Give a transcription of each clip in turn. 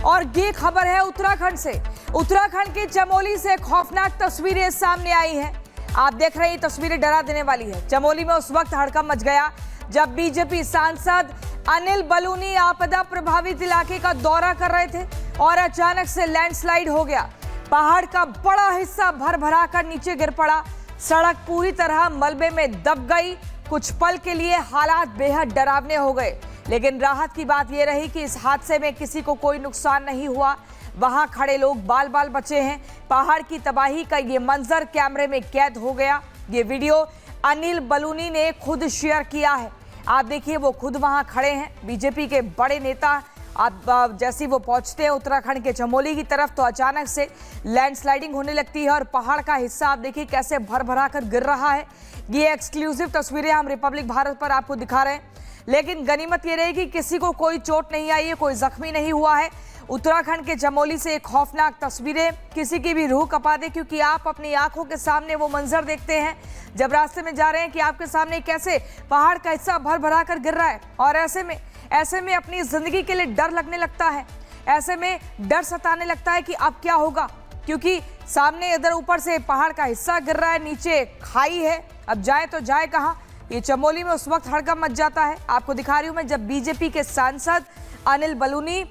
और ये खबर है उत्तराखंड से। उत्तराखंड के चमोली से खौफनाक तस्वीरें सामने आई हैं। आप देख रहे हैं, तस्वीरें डरा देने वाली है। चमोली में उस वक्त हड़कंप मच गया जब बीजेपी सांसद अनिल बलूनी आपदा प्रभावित इलाके का दौरा कर रहे थे और अचानक से लैंडस्लाइड हो गया। पहाड़ का बड़ा हिस्सा भर भरा कर नीचे गिर पड़ा। सड़क पूरी तरह मलबे में दब गई। कुछ पल के लिए हालात बेहद डरावने हो गए, लेकिन राहत की बात यह रही कि इस हादसे में किसी को कोई नुकसान नहीं हुआ। वहां खड़े लोग बाल बाल बचे हैं। पहाड़ की तबाही का ये मंजर कैमरे में कैद हो गया। ये वीडियो अनिल बलूनी ने खुद शेयर किया है। आप देखिए, वो खुद वहां खड़े हैं। बीजेपी के बड़े नेता अब जैसे वो पहुंचते हैं उत्तराखंड के चमोली की तरफ, तो अचानक से लैंडस्लाइडिंग होने लगती है और पहाड़ का हिस्सा आप देखिए कैसे भर भरा कर गिर रहा है। ये एक्सक्लूसिव तस्वीरें हम रिपब्लिक भारत पर आपको दिखा रहे हैं, लेकिन गनीमत ये रही कि किसी को कोई चोट नहीं आई है, कोई जख्मी नहीं हुआ है। उत्तराखंड के चमोली से एक खौफनाक तस्वीरें किसी की भी रूह कपा दे, क्योंकि आप अपनी आंखों के सामने वो मंजर देखते हैं जब रास्ते में जा रहे हैं कि आपके सामने कैसे पहाड़ का हिस्सा भर भरा कर गिर रहा है। और ऐसे में अपनी जिंदगी के लिए डर लगने लगता है। ऐसे में डर सताने लगता है कि अब क्या होगा, क्योंकि सामने इधर ऊपर से पहाड़ का हिस्सा गिर रहा है, नीचे खाई है। अब जाए तो जाए कहाँ। ये चमोली में उस वक्त हड़कंप मच जाता है। आपको दिखा रही हूं मैं, जब बीजेपी के सांसद अनिल बलूनी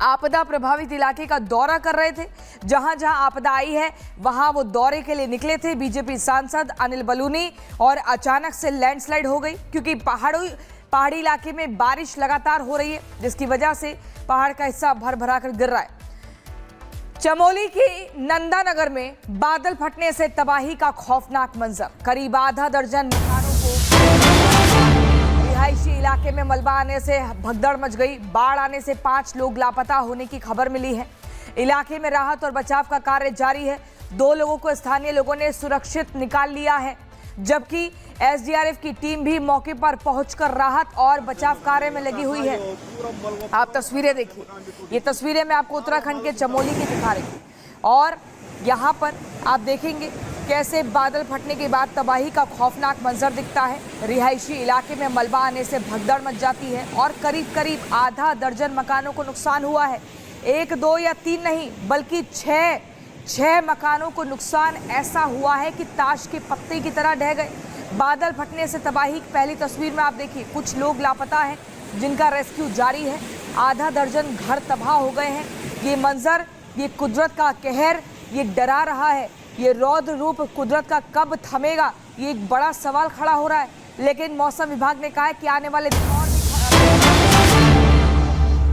आपदा प्रभावित इलाके का दौरा कर रहे थे। जहां जहां आपदा आई है वहां वो दौरे के लिए निकले थे बीजेपी सांसद अनिल बलूनी, और अचानक से लैंडस्लाइड हो गई, क्योंकि पहाड़ी इलाके में बारिश लगातार हो रही है, जिसकी वजह से पहाड़ का हिस्सा भर भरा कर गिर रहा है। चमोली के नंदानगर में बादल फटने से तबाही का खौफनाक मंजर। करीब आधा दर्जन मकानों को, रिहायशी इलाके में मलबा आने से भगदड़ मच गई। बाढ़ आने से 5 लोग लापता होने की खबर मिली है। इलाके में राहत और बचाव का कार्य जारी है। 2 लोगों को स्थानीय लोगों ने सुरक्षित निकाल लिया है, जबकि एसडीआरएफ की टीम भी मौके पर पहुंचकर राहत और बचाव कार्य में लगी हुई है। आप तस्वीरें देखिए, ये तस्वीरें मैं आपको उत्तराखंड के चमोली की दिखा रही हूं, और यहाँ पर आप देखेंगे कैसे बादल फटने के बाद तबाही का खौफनाक मंजर दिखता है। रिहायशी इलाके में मलबा आने से भगदड़ मच जाती है और करीब करीब आधा दर्जन मकानों को नुकसान हुआ है। 1, 2 या 3 नहीं, बल्कि 6 मकानों को नुकसान ऐसा हुआ है कि ताश के पत्ते की तरह ढह गए। बादल फटने से तबाही की पहली तस्वीर में आप देखिए, कुछ लोग लापता हैं जिनका रेस्क्यू जारी है। आधा दर्जन घर तबाह हो गए हैं। ये मंजर, ये कुदरत का कहर, ये डरा रहा है। ये रौद्र रूप कुदरत का कब थमेगा, ये एक बड़ा सवाल खड़ा हो रहा है। लेकिन मौसम विभाग ने कहा है कि आने वाले दिन और भी खराब।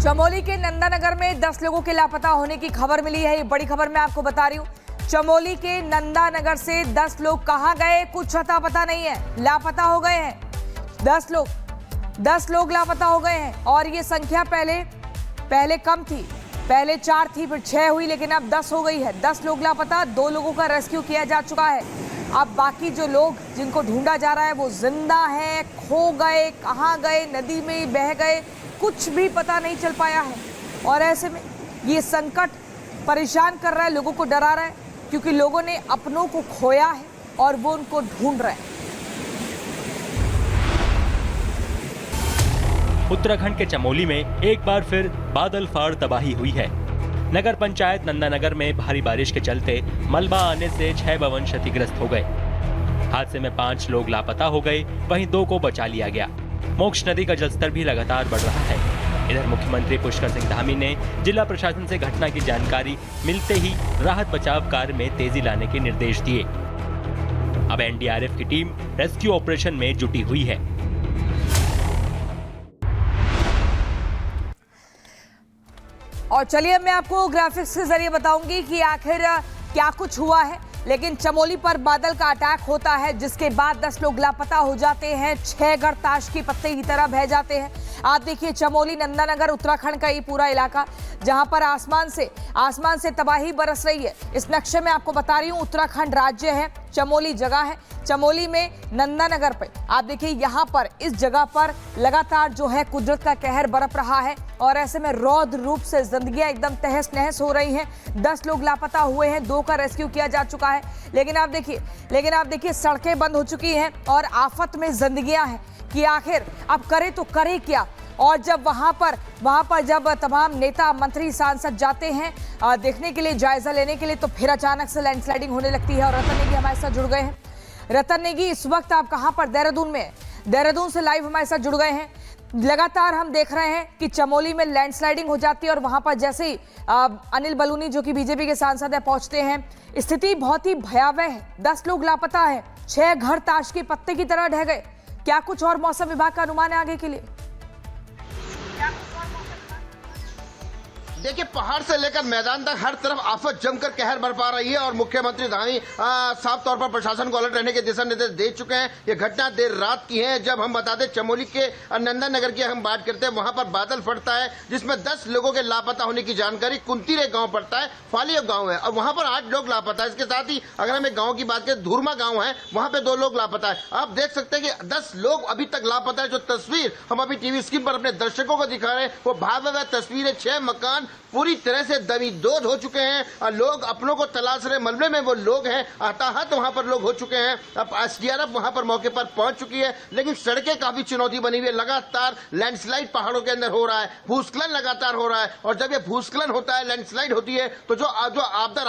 चमोली के नंदानगर में 10 लोगों के लापता होने की खबर मिली है। ये बड़ी खबर मैं आपको बता रही हूँ। चमोली के नंदानगर से 10 लोग कहाँ गए, कुछ अता पता नहीं है, लापता हो गए हैं। 10 लोग लापता हो गए हैं, और ये संख्या पहले कम थी। पहले 4 थी, फिर 6 हुई, लेकिन अब 10 हो गई है। 10 लोग लापता, 2 लोगों का रेस्क्यू किया जा चुका है। अब बाकी जो लोग जिनको ढूंढा जा रहा है वो जिंदा हैं, खो गए, कहाँ गए, नदी में बह गए, कुछ भी पता नहीं चल पाया है। और ऐसे में ये संकट परेशान कर रहा है, लोगों को डरा रहा है, क्योंकि लोगों ने अपनों को खोया है और वो उनको ढूंढ रहे हैं। उत्तराखंड के चमोली में एक बार फिर बादल फाड़ तबाही हुई है। नगर पंचायत नंदानगर में भारी बारिश के चलते मलबा आने से 6 भवन क्षतिग्रस्त हो गए। हादसे में 5 लोग लापता हो गए, वहीं 2 को बचा लिया गया। मोक्ष नदी का जलस्तर भी लगातार बढ़ रहा है। इधर मुख्यमंत्री पुष्कर सिंह धामी ने जिला प्रशासन से घटना की जानकारी मिलते ही राहत बचाव कार्य में तेजी लाने के निर्देश दिए। अब एनडीआरएफ की टीम रेस्क्यू ऑपरेशन में जुटी हुई है। और चलिए मैं आपको ग्राफिक्स के जरिए बताऊंगी कि आखिर क्या कुछ हुआ है। लेकिन चमोली पर बादल का अटैक होता है, जिसके बाद 10 लोग लापता हो जाते हैं। 6 घर ताश के पत्ते की तरह बह जाते हैं। आप देखिए, चमोली नंदानगर उत्तराखंड का ये पूरा इलाका, जहां पर आसमान से तबाही बरस रही है। इस नक्शे में आपको बता रही हूं, उत्तराखंड राज्य है, चमोली जगह है। चमोली में नंदानगर पे आप देखिए, यहाँ पर इस जगह पर लगातार जो है कुदरत का कहर बरप रहा है, और ऐसे में रौद्र रूप से जिंदगियां एकदम तहस नहस हो रही हैं। 10 लोग लापता हुए हैं, 2 का रेस्क्यू किया जा चुका है। लेकिन आप देखिए सड़कें बंद हो चुकी हैं और आफत में जिंदगियां हैं कि आखिर अब करे तो करे क्या। और जब वहां पर जब तमाम नेता मंत्री सांसद जाते हैं देखने के लिए, जायजा लेने के लिए, तो फिर अचानक से लैंडस्लाइडिंग होने लगती है। और रतन नेगी हमारे साथ जुड़ गए हैं। रतन नेगी, इस वक्त आप कहां पर? देहरादून में। देहरादून से लाइव हमारे साथ जुड़ गए हैं। लगातार हम देख रहे हैं कि चमोली में लैंडस्लाइडिंग हो जाती है और वहां पर जैसे ही अनिल बलूनी जो कि बीजेपी के सांसद है पहुंचते हैं, स्थिति बहुत ही भयावह है। 10 लोग लापता है, 6 घर ताश के पत्ते की तरह ढह गए। क्या कुछ और मौसम विभाग का अनुमान है आगे के लिए? देखिए, पहाड़ से लेकर मैदान तक हर तरफ आफत जमकर कहर बरपा रही है और मुख्यमंत्री धामी साफ तौर पर प्रशासन को अलर्ट रहने के दिशा निर्देश दे चुके हैं। ये घटना देर रात की है। जब हम बता दें, चमोली के नंदन नगर की हम बात करते हैं, वहां पर बादल फटता है जिसमें 10 लोगों के लापता होने की जानकारी। कुंतीरे गांव पड़ता है, फालियब गांव है और वहां पर 8 लोग लापता है। इसके साथ ही अगर हम एक गांव की बात करें, धुरमा गांव है, वहां पे 2 लोग लापता है। आप देख सकते हैं कि 10 लोग अभी तक लापता है। जो तस्वीर हम अभी टीवी स्क्रीन पर अपने दर्शकों को दिखा रहे हैं, वो भयावह तस्वीर है। 6 मकान पूरी तरह से दबिदोद हो चुके हैं और लोग अपनों को तलाश रहे। मलबे में वो लोग हैं, हताहत वहां पर लोग हो चुके हैं। अब एसडीआरएफ वहां पर मौके पर पहुंच चुकी है, लेकिन सड़कें काफी चुनौती बनी हुई है। लगातार लैंडस्लाइड पहाड़ों के अंदर हो रहा है, भूस्खलन लगातार हो रहा है और जब ये भूस्खलन होता है, लैंडस्लाइड होती है, तो जो आपदा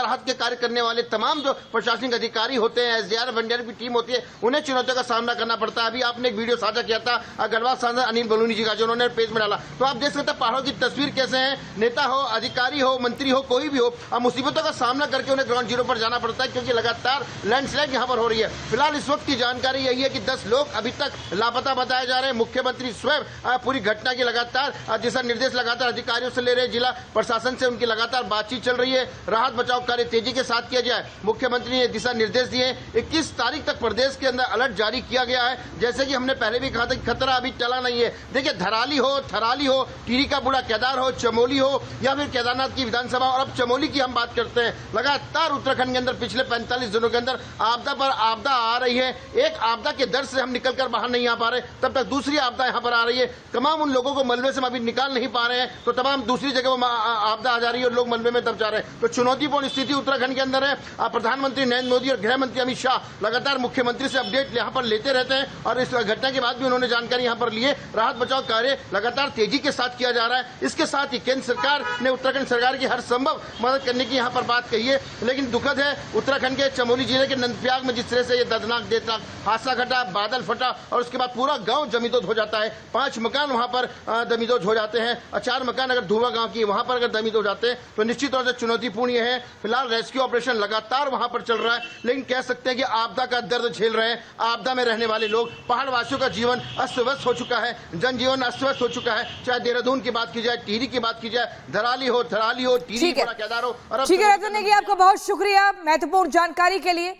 राहत के कार्य करने वाले तमाम जो प्रशासनिक अधिकारी होते हैं, एसडीआरएफ एनडीआरएफ की टीम होती है, उन्हें चुनौतियों का सामना करना पड़ता है। अभी आपने एक वीडियो साझा किया था गढ़वा सांसद अनिल बलूनी जी का, जो उन्होंने पेज में डाला, तो आप देख सकते हैं पहाड़ों की तस्वीर कैसे है। नेता हो, अधिकारी हो, मंत्री हो, कोई भी हो, अब मुसीबतों का सामना करके उन्हें ग्राउंड जीरो पर जाना पड़ता है क्योंकि लगातार लैंडस्लाइड यहां पर हो रही है। फिलहाल इस वक्त की जानकारी यही है कि 10 लोग अभी तक लापता बताए जा रहे हैं। मुख्यमंत्री स्वयं पूरी घटना की लगातार दिशा निर्देश लगातार अधिकारियों से ले रहे हैं। जिला प्रशासन से उनकी लगातार बातचीत चल रही है। राहत बचाव कार्य तेजी के साथ किया जाए, मुख्यमंत्री ने दिशा निर्देश दिए। 21 तारीख तक प्रदेश के अंदर अलर्ट जारी किया गया है। जैसे कि हमने पहले भी कहा था कि खतरा अभी टला नहीं है। देखिए, धराली हो, थराली हो, टीरी का बूढ़ा केदार हो, चमोली हो या फिर केदारनाथ की विधानसभा, और अब चमोली की हम बात करते हैं। लगातार उत्तराखंड के अंदर पिछले 45 दिनों के अंदर आपदा पर आपदा आ रही है। एक आपदा के दर से हम निकलकर बाहर नहीं आ पा रहे, तब तक दूसरी आपदा यहां पर आ रही है। तमाम उन लोगों को मलबे से हम अभी निकाल नहीं पा रहे हैं, तो तमाम दूसरी जगह आपदा आ जा रही है और लोग मलबे में दब जा रहे हैं। तो चुनौतीपूर्ण स्थिति उत्तराखंड के अंदर है। प्रधानमंत्री नरेंद्र मोदी और गृह मंत्री अमित शाह लगातार मुख्यमंत्री से अपडेट यहां पर लेते रहते हैं और इस घटना के बाद भी उन्होंने जानकारी यहां पर लिए। राहत बचाव कार्य लगातार तेजी के साथ किया जा रहा है। इसके साथ ही केंद्र सरकार ने उत्तराखंड सरकार की हर संभव मदद करने की यहां पर बात कही है। लेकिन दुखद है, उत्तराखंड के चमोली जिले के नंदप्रयाग में जिस तरह से ये दर्दनाक देशनाक हादसा घटा, बादल फटा और उसके बाद पूरा गांव जमींदोज हो जाता है। 5 मकान वहां पर दमीदोज हो जाते हैं और 4 मकान अगर धुआ गांव की वहां पर अगर दमीदोज हो जाते हैं तो निश्चित तौर से चुनौतीपूर्ण ये है। फिलहाल रेस्क्यू ऑपरेशन लगातार वहां पर चल रहा है, लेकिन कह सकते हैं कि आपदा का दर्द झेल रहे हैं आपदा में रहने वाले लोग। पहाड़ वासियों का जीवन अस्त व्यस्त हो चुका है, जनजीवन अस्त व्यस्त हो चुका है। चाहे देहरादून की बात की जाए, टिहरी की बात की जाए, धराली हो, थराली हो, टिहरी हो, केदार हो। ठीक है रतन नेगी, आपका बहुत शुक्रिया महत्वपूर्ण जानकारी के लिए।